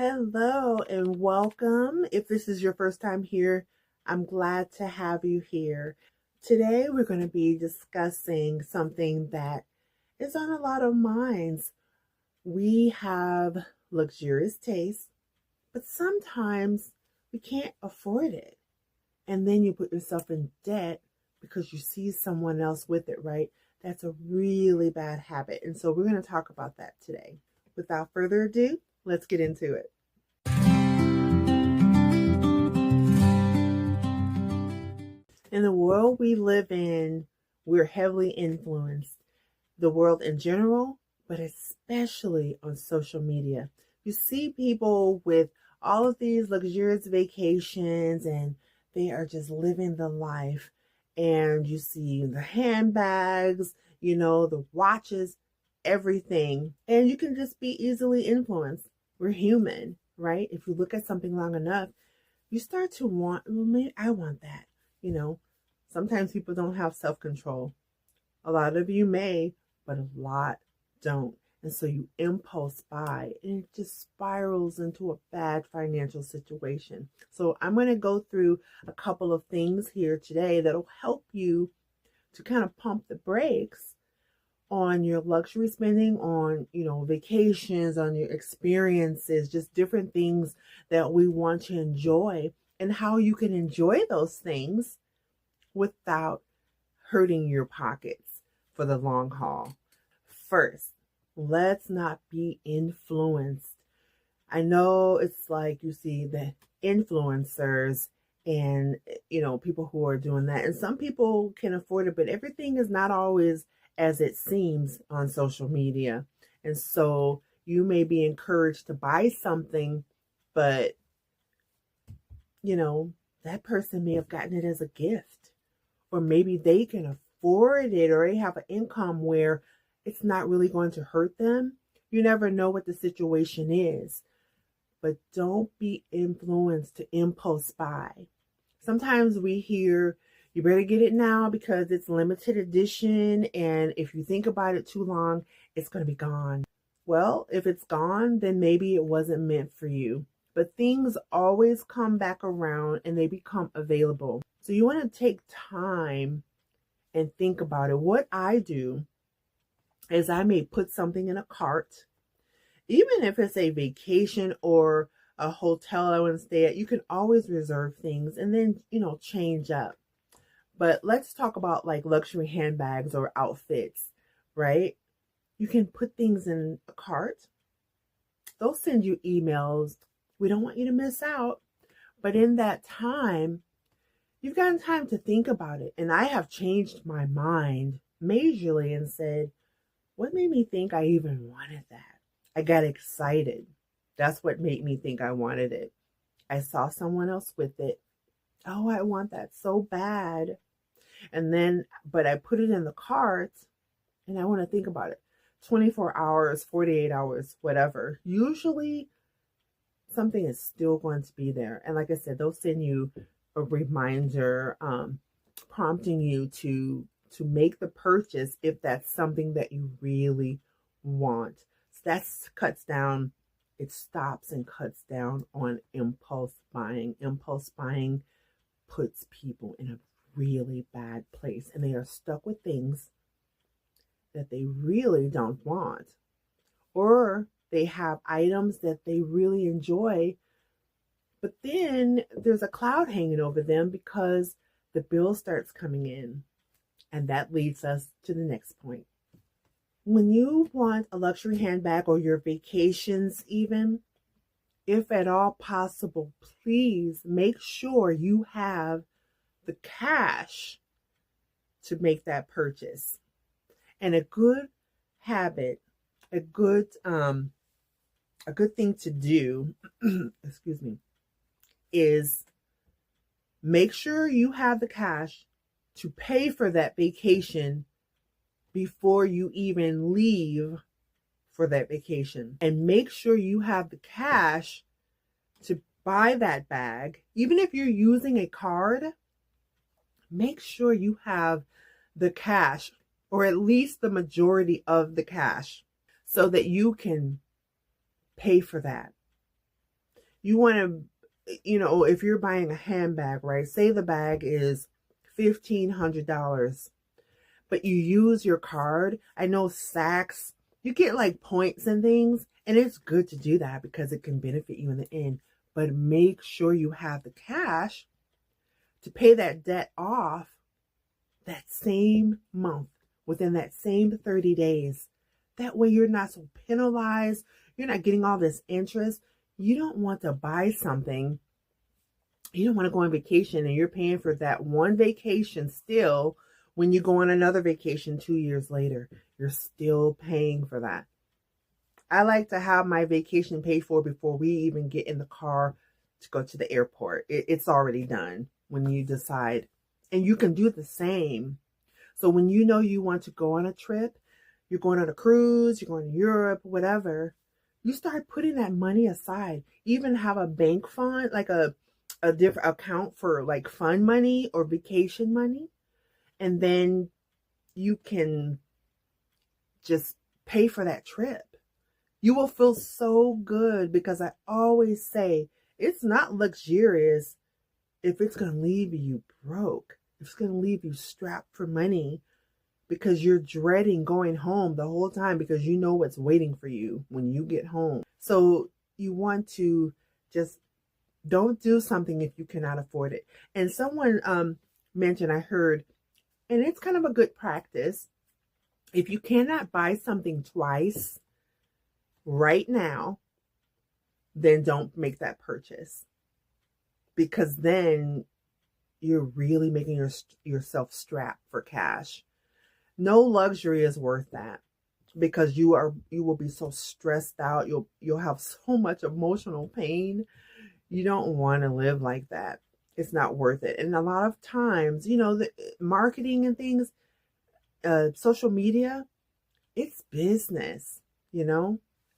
Hello and welcome. If this is your first time here, I'm glad to have you here. Today we're going to be discussing something that is on a lot of minds. We have luxurious tastes, but sometimes we can't afford it. And then you put yourself in debt because you see someone else with it, right? That's a really bad habit. And so we're going to talk about that today. Without further ado, let's get into it. In the world we live in, we're heavily influenced. The world in general, but especially on social media. You see people with all of these luxurious vacations and they are just living the life. And you see the handbags, the watches, everything. And you can just be easily influenced. We're human, right? If you look at something long enough, you start to want, well, maybe I want that. Sometimes people don't have self-control. A lot of you may, but a lot don't. And so you impulse buy and it just spirals into a bad financial situation. So I'm going to go through a couple of things here today that'll help you to kind of pump the brakes on your luxury spending, on, vacations, on your experiences, just different things that we want to enjoy and how you can enjoy those things without hurting your pockets for the long haul. First, let's not be influenced. I know it's like you see the influencers and, people who are doing that. And some people can afford it, but everything is not always as it seems on social media. And so you may be encouraged to buy something, but, that person may have gotten it as a gift. Or maybe they can afford it or they have an income where it's not really going to hurt them. You never know what the situation is. But don't be influenced to impulse buy. Sometimes we hear, you better get it now because it's limited edition. And if you think about it too long, it's going to be gone. Well, if it's gone, then maybe it wasn't meant for you. But things always come back around and they become available. So you want to take time and think about it. What I do is I may put something in a cart, even if it's a vacation or a hotel I want to stay at. You can always reserve things and then, change up. But let's talk about like luxury handbags or outfits, right? You can put things in a cart. They'll send you emails. We don't want you to miss out. But in that time, you've gotten time to think about it. And I have changed my mind majorly and said, what made me think I even wanted that? I got excited. That's what made me think I wanted it. I saw someone else with it. Oh, I want that so bad. And then, but I put it in the cart and I want to think about it. 24 hours, 48 hours, whatever. Usually something is still going to be there. And like I said, they'll send you a reminder, prompting you to make the purchase if that's something that you really want. So that cuts down, it stops and cuts down on impulse buying. Impulse buying puts people in a really bad place and they are stuck with things that they really don't want, or they have items that they really enjoy, but then there's a cloud hanging over them because the bill starts coming in. And that leads us to the next point. When you want a luxury handbag or your vacations even, if at all possible, please make sure you have the cash to make that purchase. And a good habit, a good thing to do, excuse me, is make sure you have the cash to pay for that vacation before you even leave for that vacation. And make sure you have the cash to buy that bag. Even if you're using a card, make sure you have the cash, or at least the majority of the cash, so that you can pay for that. You want to, if you're buying a handbag, right? Say the bag is $1,500, but you use your card. I know Saks, you get like points and things, and it's good to do that because it can benefit you in the end. But make sure you have the cash to pay that debt off that same month, within that same 30 days. That way you're not so penalized. You're not getting all this interest. You don't want to buy something. You don't want to go on vacation and you're paying for that one vacation still when you go on another vacation 2 years later. You're still paying for that. I like to have my vacation paid for before we even get in the car to go to the airport. It's already done when you decide. And you can do the same. So when you know you want to go on a trip, you're going on a cruise, you're going to Europe, whatever, you start putting that money aside. Even have a bank fund, like a different account for like fun money or vacation money. And then you can just pay for that trip. You will feel so good, because I always say it's not luxurious if it's going to leave you broke. If it's going to leave you strapped for money, because you're dreading going home the whole time because you know what's waiting for you when you get home. So you want to just don't do something if you cannot afford it. And someone mentioned, I heard, and it's kind of a good practice, if you cannot buy something twice right now, then don't make that purchase, because then you're really making yourself strapped for cash. No luxury is worth that, because you will be so stressed out. You'll have so much emotional pain. You don't want to live like that. It's not worth it. And a lot of times, the marketing and things, social media, it's business,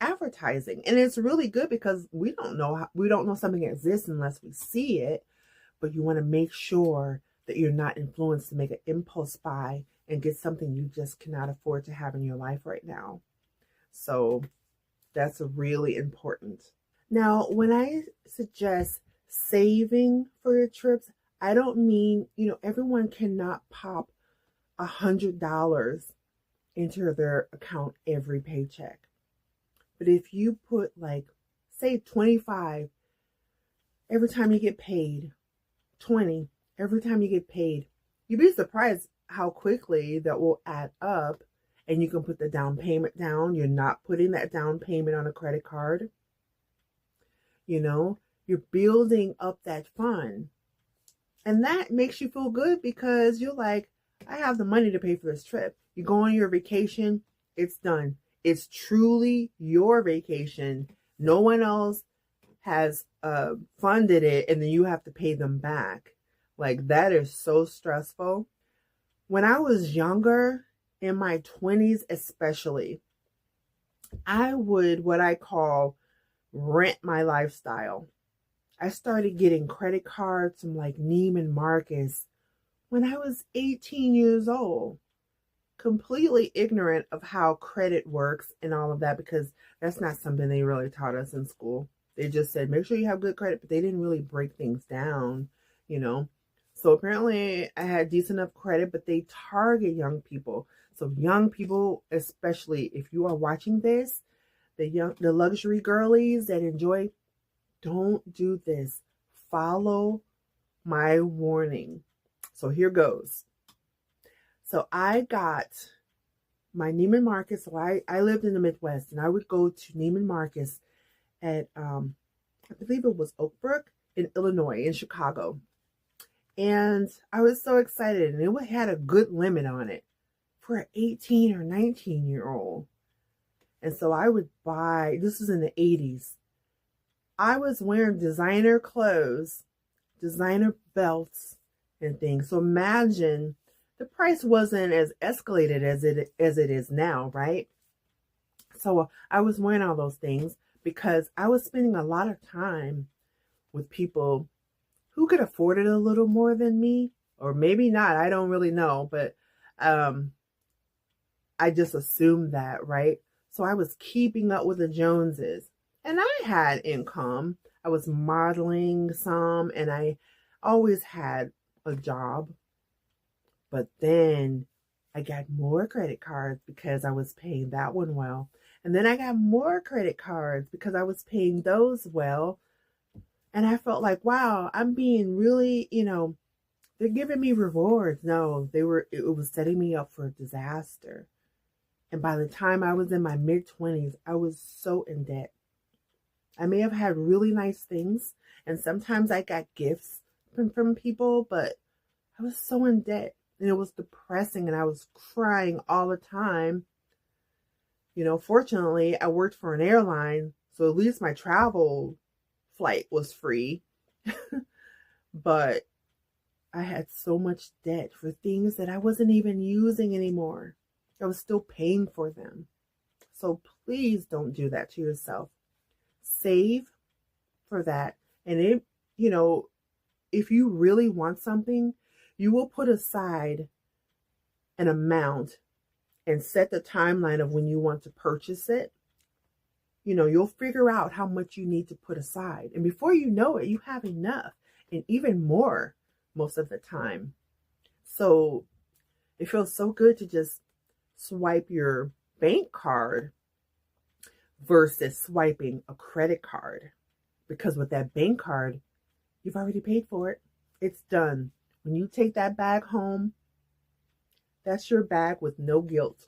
advertising. And it's really good because we don't know something exists unless we see it. But you want to make sure that you're not influenced to make an impulse buy and get something you just cannot afford to have in your life right now. So that's really important. Now, when I suggest saving for your trips, I don't mean, everyone cannot pop $100 into their account every paycheck. But if you put say 25 every time you get paid, 20 every time you get paid, you'd be surprised how quickly that will add up. And you can put the down payment down. You're not putting that down payment on a credit card. You're building up that fund. And that makes you feel good, because you're like, I have the money to pay for this trip. You go on your vacation, it's done. It's truly your vacation. No one else has funded it, and then you have to pay them back. That is so stressful. When I was younger, in my 20s especially, I would, what I call, rent my lifestyle. I started getting credit cards from Neiman Marcus when I was 18 years old. Completely ignorant of how credit works and all of that, because that's not something they really taught us in school. They just said, make sure you have good credit, but they didn't really break things down, So apparently I had decent enough credit, but they target young people. So young people, especially if you are watching this, the luxury girlies that enjoy, don't do this. Follow my warning. So here goes. So I got my Neiman Marcus. So I lived in the Midwest, and I would go to Neiman Marcus at, I believe it was Oak Brook in Illinois, in Chicago. And I was so excited, and it had a good limit on it for an 18 or 19-year-old. And so I would buy, this was in the 80s. I was wearing designer clothes, designer belts and things. So imagine, the price wasn't as escalated as it is now, right? So I was wearing all those things because I was spending a lot of time with people who could afford it a little more than me, or maybe not. I don't really know, but I just assumed that, right? So I was keeping up with the Joneses, and I had income. I was modeling some, and I always had a job. But then I got more credit cards because I was paying that one well. And then I got more credit cards because I was paying those well. And I felt like, wow, I'm being really, they're giving me rewards. No, it was setting me up for a disaster. And by the time I was in my mid-20s, I was so in debt. I may have had really nice things, and sometimes I got gifts from people, but I was so in debt, and it was depressing, and I was crying all the time. Fortunately, I worked for an airline, so at least my travel flight was free. But I had so much debt for things that I wasn't even using anymore. I was still paying for them. So please don't do that to yourself. Save for that. And if you really want something, you will put aside an amount and set the timeline of when you want to purchase it. You'll figure out how much you need to put aside. And before you know it, you have enough and even more most of the time. So it feels so good to just swipe your bank card versus swiping a credit card. Because with that bank card, you've already paid for it. It's done. When you take that bag home, that's your bag with no guilt.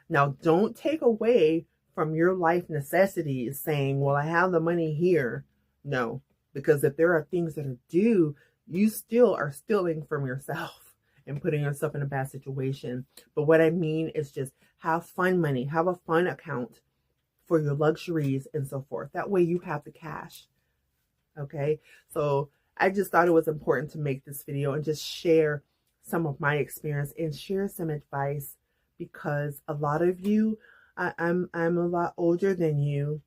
Now, don't take away from your life necessities saying, well, I have the money here. No, because if there are things that are due, you still are stealing from yourself and putting yourself in a bad situation. But what I mean is just have fun money, have a fun account for your luxuries and so forth. That way you have the cash. Okay, so I just thought it was important to make this video and just share some of my experience and share some advice, because a lot of you, I'm a lot older than you,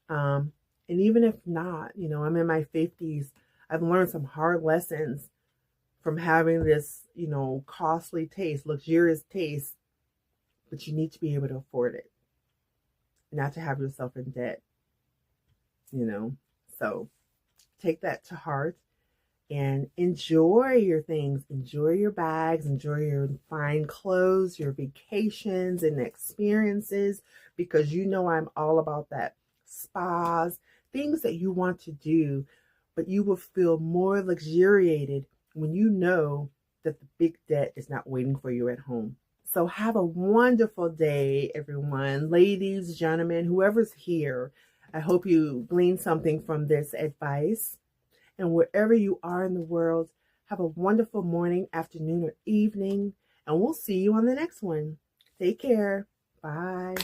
and even if not, I'm in my 50s. I've learned some hard lessons from having this, costly taste, luxurious taste, but you need to be able to afford it, not to have yourself in debt, so take that to heart and enjoy your things, enjoy your bags, enjoy your fine clothes, your vacations and experiences, because I'm all about that. Spas, things that you want to do, but you will feel more luxuriated when you know that the big debt is not waiting for you at home. So have a wonderful day, everyone. Ladies, gentlemen, whoever's here, I hope you glean something from this advice. And wherever you are in the world, have a wonderful morning, afternoon, or evening. And we'll see you on the next one. Take care. Bye.